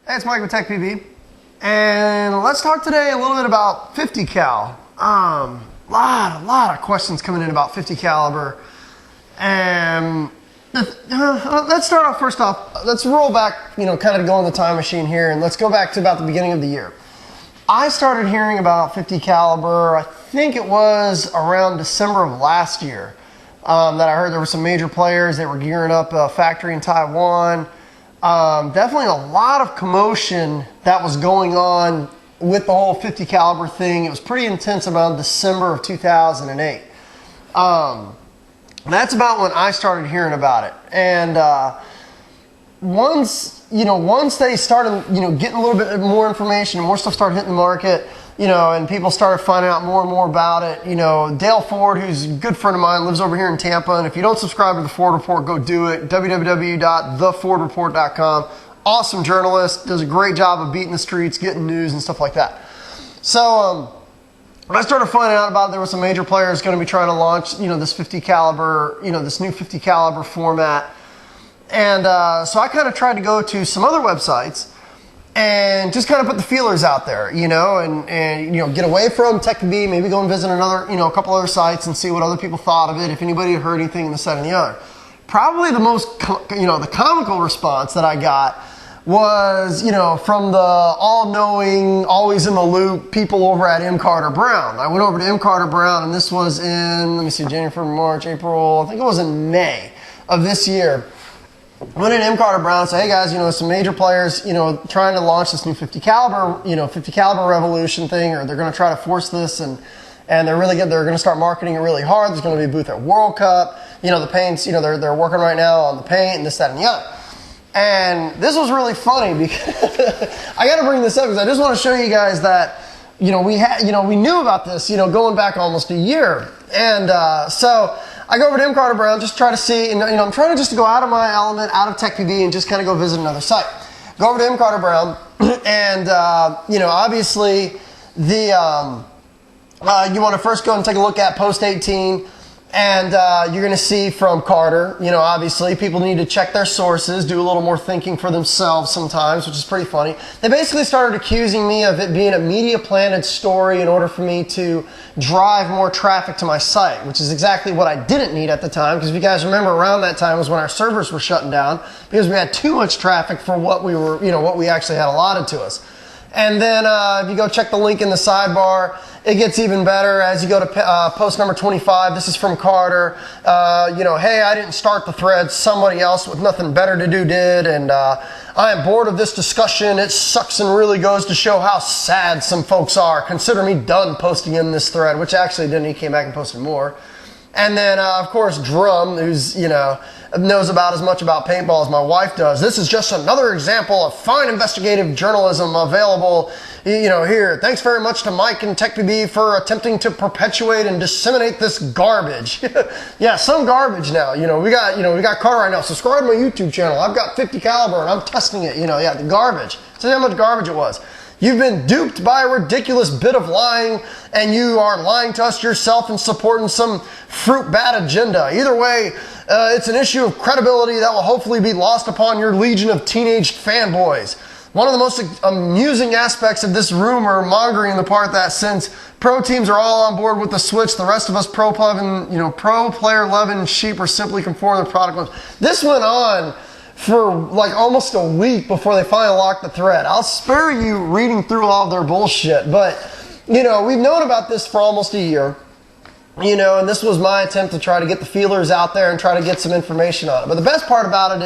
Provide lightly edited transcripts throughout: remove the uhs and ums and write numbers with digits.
Hey, it's Mike with Tech PB, and let's talk today a little bit about 50 cal. Lot of questions coming in about 50 caliber, and let's start off first off. Let's roll back, kind of go in the time machine here, and let's go back to about the beginning of the year. I started hearing about 50 caliber. I think it was around December of last year that I heard there were some major players that were gearing up a factory in Taiwan. Definitely a lot of commotion that was going on with the whole 50 caliber thing. It was pretty intense around December of 2008. That's about when I started hearing about it. And once they started, getting a little bit more information and more stuff started hitting the market, and people started finding out more and more about it. Dale Ford, who's a good friend of mine, lives over here in Tampa. And if you don't subscribe to the Ford Report, go do it. www.thefordreport.com. Awesome journalist, does a great job of beating the streets, getting news and stuff like that. So I started finding out about there were some major players going to be trying to launch, this 50 caliber, this new 50 caliber format. And so I kind of tried to go to some other websites and just kind of put the feelers out there, and get away from TechPB, maybe go and visit another, a couple other sites and see what other people thought of it, if anybody had heard anything and this, that, and the other. Probably the most, the comical response that I got was, from the all-knowing, always in the loop people over at M. Carter Brown. I went over to M. Carter Brown, and this was in, January, February, March, April, I think it was in May of this year. Went in M. Carter Brown and said, hey guys, some major players, trying to launch this new 50 caliber, 50 caliber revolution thing, or they're going to try to force this, and they're really good. They're going to start marketing it really hard. There's going to be a booth at World Cup. The paints, they're working right now on the paint and this, that, and the other. And this was really funny because I got to bring this up because I just want to show you guys that, we knew about this, going back almost a year. And so I go over to M. Carter Brown, just try to see, and I'm trying to just go out of my element, out of TechPB, and just kind of go visit another site. Go over to M. Carter Brown, and obviously the you want to first go and take a look at post 18, and you're going to see from Carter, obviously people need to check their sources, do a little more thinking for themselves sometimes, which is pretty funny. They basically started accusing me of it being a media planted story in order for me to drive more traffic to my site, which is exactly what I didn't need at the time, because if you guys remember, around that time was when our servers were shutting down because we had too much traffic for what we were, what we actually had allotted to us. And then if you go check the link in the sidebar, it gets even better as you go to post number 25. This is from Carter. Hey, I didn't start the thread. Somebody else with nothing better to do did. And I am bored of this discussion. It sucks and really goes to show how sad some folks are. Consider me done posting in this thread, which actually didn't. He came back and posted more. And then, of course, Drum, who's, knows about as much about paintball as my wife does. This is just another example of fine investigative journalism available, here. Thanks very much to Mike and TechPB for attempting to perpetuate and disseminate this garbage. Yeah, some garbage now. We got Carter right now. Subscribe to my YouTube channel. I've got 50 caliber and I'm testing it. The garbage. See how much garbage it was. You've been duped by a ridiculous bit of lying, and you are lying to us yourself and supporting some fruit bat agenda. Either way, it's an issue of credibility that will hopefully be lost upon your legion of teenage fanboys. One of the most amusing aspects of this rumor mongering, the part that since pro teams are all on board with the switch, the rest of us pro player loving sheep are simply conforming to the product. This went on for like almost a week before they finally locked the thread. I'll spare you reading through all of their bullshit, but we've known about this for almost a year, and this was my attempt to try to get the feelers out there and try to get some information on it. But the best part about it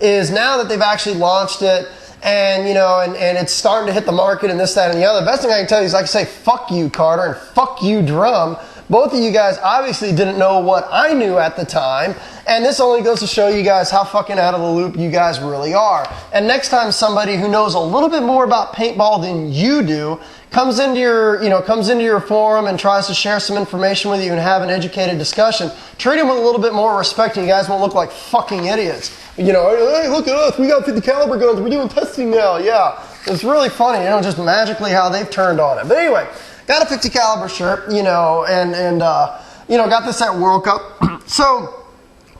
is now that they've actually launched it, and and it's starting to hit the market and this, that, and the other. The best thing I can tell you is I can say fuck you, Carter, and fuck you, Drum. Both of you guys obviously didn't know what I knew at the time, and this only goes to show you guys how fucking out of the loop you guys really are. And next time somebody who knows a little bit more about paintball than you do comes into your forum and tries to share some information with you and have an educated discussion, treat them with a little bit more respect, and you guys won't look like fucking idiots. Hey, look at us, we got 50 caliber guns, we're doing testing now. Yeah, it's really funny, just magically how they've turned on it. But anyway, got a 50 caliber shirt, and got this at World Cup. So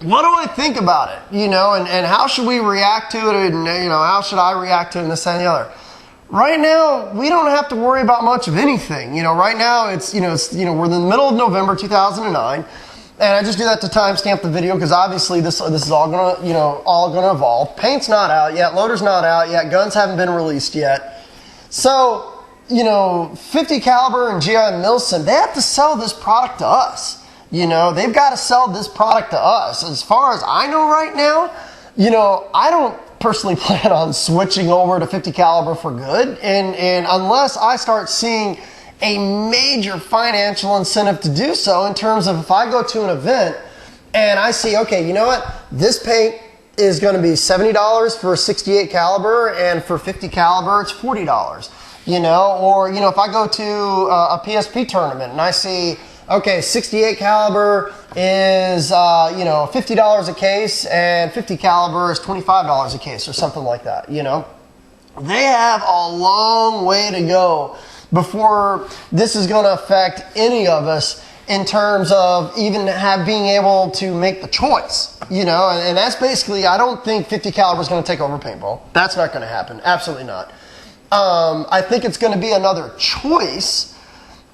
what do I think about it? You know, and how should we react to it? And, you know, how should I react to it and this, that, and the other? Right now, we don't have to worry about much of anything. You know, right now we're in the middle of November 2009, and I just do that to timestamp the video because obviously this is all gonna evolve. Paint's not out yet, loader's not out yet, guns haven't been released yet. So, you know, 50 caliber and GI Milson, they have to sell this product to us. You know, they've got to sell this product to us. As far as I know right now, you know, I don't personally plan on switching over to 50 caliber for good, and unless I start seeing a major financial incentive to do so, in terms of if I go to an event and I see, okay, you know what, this paint is going to be $70 for 68 caliber, and for 50 caliber it's $40, you know, or, you know, if I go to a PSP tournament and I see, okay, 68 caliber is, you know, $50 a case, and 50 caliber is $25 a case, or something like that, you know. They have a long way to go before this is going to affect any of us in terms of even being able to make the choice, you know. And that's basically, I don't think 50 caliber is going to take over paintball. That's not going to happen. Absolutely not. I think it's going to be another choice,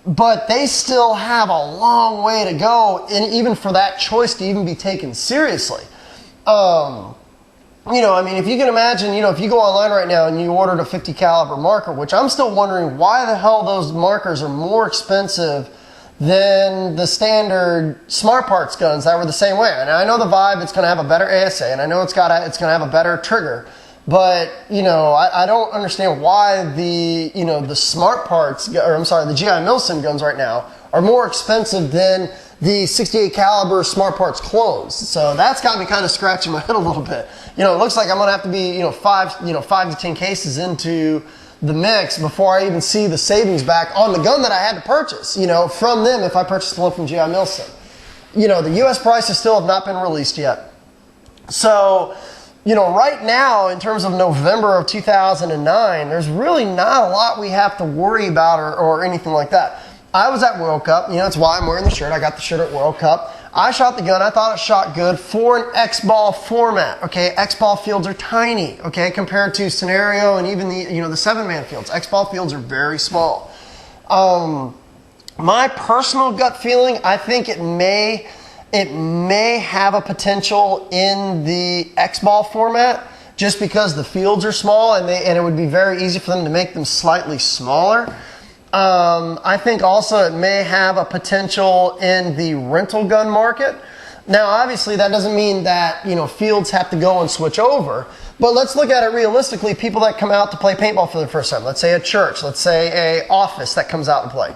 but they still have a long way to go, and even for that choice to even be taken seriously. You know, I mean, if you can imagine, you know, if you go online right now and you ordered a 50 caliber marker, which I'm still wondering why the hell those markers are more expensive than the standard Smart Parts guns that were the same way. And I know the Vibe, it's going to have a better ASA, and I know it's going to have a better trigger. But, you know, I don't understand why the Smart Parts, or I'm sorry, the GI Milson guns right now are more expensive than the 68 caliber Smart Parts clones. So that's got me kind of scratching my head a little bit. You know, it looks like I'm going to have to be, you know, 5 to 10 cases into the mix before I even see the savings back on the gun that I had to purchase, you know, from them if I purchased the one from GI Milson. You know, the US prices still have not been released yet. So, you know, right now, in terms of November of 2009, there's really not a lot we have to worry about or anything like that. I was at World Cup. You know, that's why I'm wearing the shirt. I got the shirt at World Cup. I shot the gun. I thought it shot good for an X-ball format. Okay, X-ball fields are tiny. Okay, compared to scenario and even the the 7-man fields. X-ball fields are very small. My personal gut feeling, I think it may have a potential in the X-ball format, just because the fields are small and it would be very easy for them to make them slightly smaller. I think also it may have a potential in the rental gun market. Now, obviously, that doesn't mean that, you know, fields have to go and switch over. But let's look at it realistically. People that come out to play paintball for the first time, let's say a church, let's say a office that comes out and play.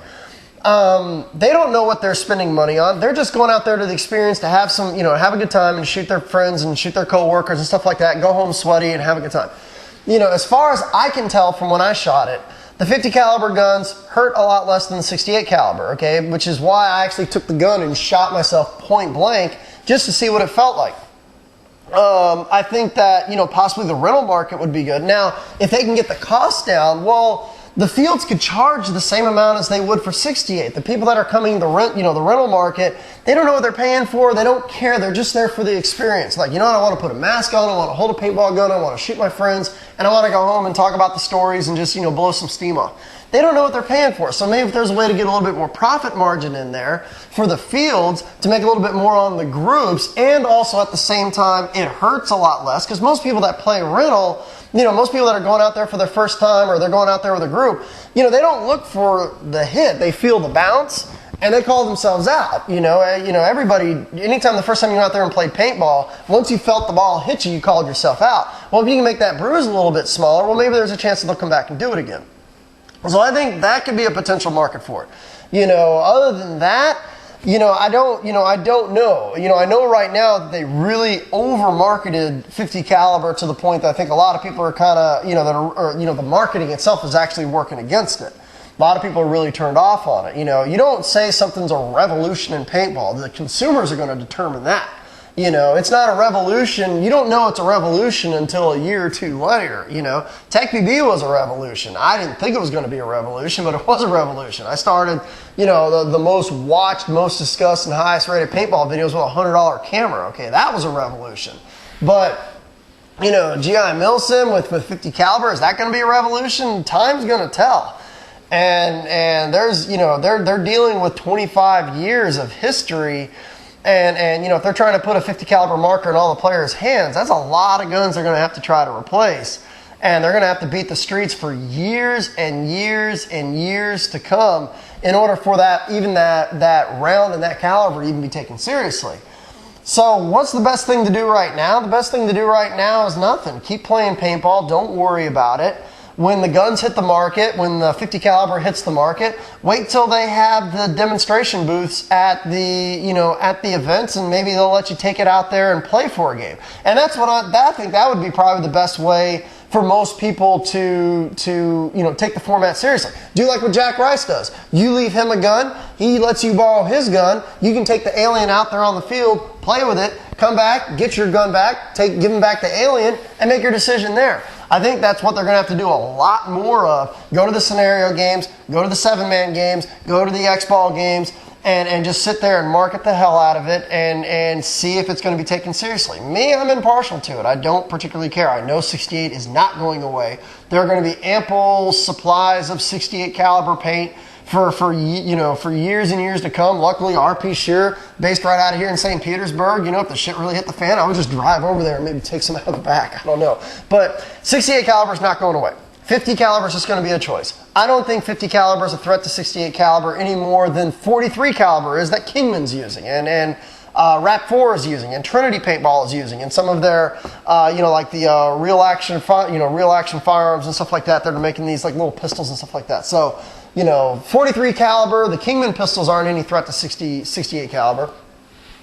They don't know what they're spending money on. They're just going out there to the experience to have some, have a good time and shoot their friends and shoot their coworkers and stuff like that, and go home sweaty and have a good time. You know, as far as I can tell from when I shot it, the 50 caliber guns hurt a lot less than the 68 caliber, okay? Which is why I actually took the gun and shot myself point blank just to see what it felt like. I think that, possibly the rental market would be good. Now, if they can get the cost down, well, the fields could charge the same amount as they would for 68. The people that are coming to rent, the rental market, they don't know what they're paying for. They don't care. They're just there for the experience. Like, I want to put a mask on. I want to hold a paintball gun. I want to shoot my friends. And I want to go home and talk about the stories and just, blow some steam off. They don't know what they're paying for. So maybe if there's a way to get a little bit more profit margin in there for the fields to make a little bit more on the groups, and also at the same time, it hurts a lot less, because most people that play rental, most people that are going out there for their first time, or they're going out there with a group, they don't look for the hit. They feel the bounce, and they call themselves out. Everybody, anytime the first time you went out there and played paintball, once you felt the ball hit you, you called yourself out. Well, if you can make that bruise a little bit smaller, well, maybe there's a chance that they'll come back and do it again. So I think that could be a potential market for it. Other than that, I don't know. I know right now that they really over-marketed 50 caliber to the point that I think a lot of people are kind of, the marketing itself is actually working against it. A lot of people are really turned off on it. You don't say something's a revolution in paintball. The consumers are going to determine that. You know, it's not a revolution. You don't know it's a revolution until a year or two later. You know, TechBB was a revolution. I didn't think it was going to be a revolution, but it was a revolution. I started, you know, the most watched, most discussed, and highest rated paintball videos with a $100 camera. Okay, that was a revolution. But, you know, GI Milsim with 50 caliber, is that going to be a revolution? Time's going to tell. And there's, you know, they're dealing with 25 years of history. And you know, if they're trying to put a 50 caliber marker in all the players' hands, that's a lot of guns they're going to have to try to replace. And they're going to have to beat the streets for years and years and years to come in order for that round and that caliber to even be taken seriously. So what's the best thing to do right now? The best thing to do right now is nothing. Keep playing paintball. Don't worry about it. When the guns hit the market, when the 50 caliber hits the market, wait till they have the demonstration booths at the, you know, at the events, and maybe they'll let you take it out there and play for a game. And that's what I think that would be probably the best way for most people to you know, take the format seriously. Do like what Jack Rice does. You leave him a gun, he lets you borrow his gun, you can take the alien out there on the field, play with it, come back, get your gun back, give him back the alien, and make your decision there. I think that's what they're going to have to do a lot more of. Go to the scenario games, go to the 7-man games, go to the X-Ball games, and just sit there and market the hell out of it and see if it's going to be taken seriously. Me, I'm impartial to it. I don't particularly care. I know 68 is not going away. There are going to be ample supplies of 68 caliber paint for years and years to come. Luckily, RP Shear, based right out of here in St. Petersburg, you know, if the shit really hit the fan, I would just drive over there and maybe take some out of the back. I don't know. But 68 caliber is not going away. 50 caliber is just going to be a choice. I don't think 50 caliber is a threat to 68 caliber any more than 43 caliber is that Kingman's using and Rap 4 is using, and Trinity Paintball is using, and some of their, you know, like the real action firearms and stuff like that. They're making these like little pistols and stuff like that. So, you know, 43 caliber, the Kingman pistols aren't any threat to 68 caliber.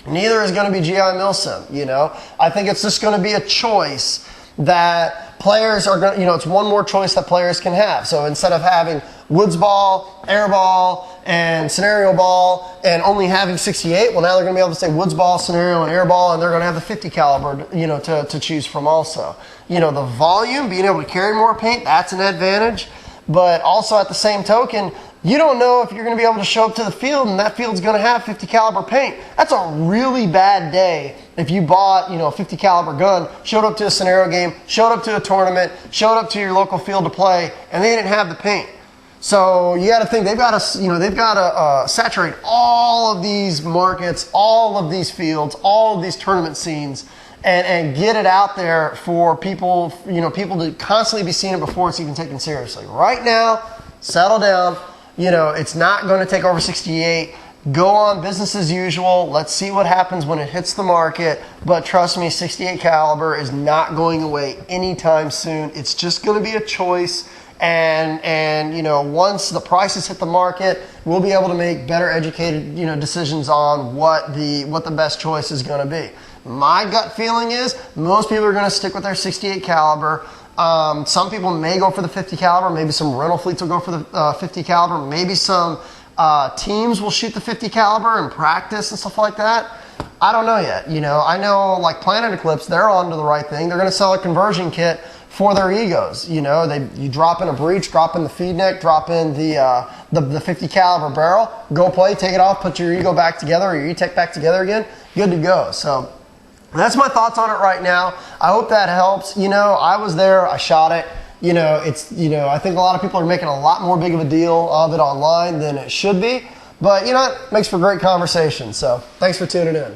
Neither is going to be GI Milsim. You know, I think it's just going to be a choice that players are going to, you know, it's one more choice that players can have. So instead of having woods ball, air ball, and scenario ball, and only having 68, well, now they're going to be able to say woods ball, scenario, and air ball, and they're going to have the 50 caliber, you know, to choose from also. You know, the volume, being able to carry more paint, that's an advantage. But also at the same token, you don't know if you're going to be able to show up to the field and that field's going to have 50 caliber paint. That's a really bad day if you bought, you know, a 50 caliber gun, showed up to a scenario game, showed up to a tournament, showed up to your local field to play, and they didn't have the paint. So you got to think they've got to saturate all of these markets, all of these fields, all of these tournament scenes, and get it out there for people, you know, people to constantly be seeing it before it's even taken seriously. Right now, settle down. You know, it's not going to take over 68. Go on business as usual. Let's see what happens when it hits the market. But trust me, 68 caliber is not going away anytime soon. It's just going to be a choice. And you know, once the prices hit the market, we'll be able to make better educated, you know, decisions on what the best choice is going to be. My gut feeling is most people are going to stick with their 68 caliber. Some people may go for the 50 caliber. Maybe some rental fleets will go for the 50 caliber. Maybe some teams will shoot the 50 caliber and practice and stuff like that. I don't know yet. You know, I know like Planet Eclipse, they're on to the right thing. They're going to sell a conversion kit for their egos. You know, you drop in a breech, drop in the feed neck, drop in the 50 caliber barrel, go play, take it off, put your ego back together or your E-Tech back together again, good to go. So that's my thoughts on it right now. I hope that helps. You know, I was there, I shot it. You know, it's, you know, I think a lot of people are making a lot more big of a deal of it online than it should be. But, you know, it makes for great conversation. So thanks for tuning in.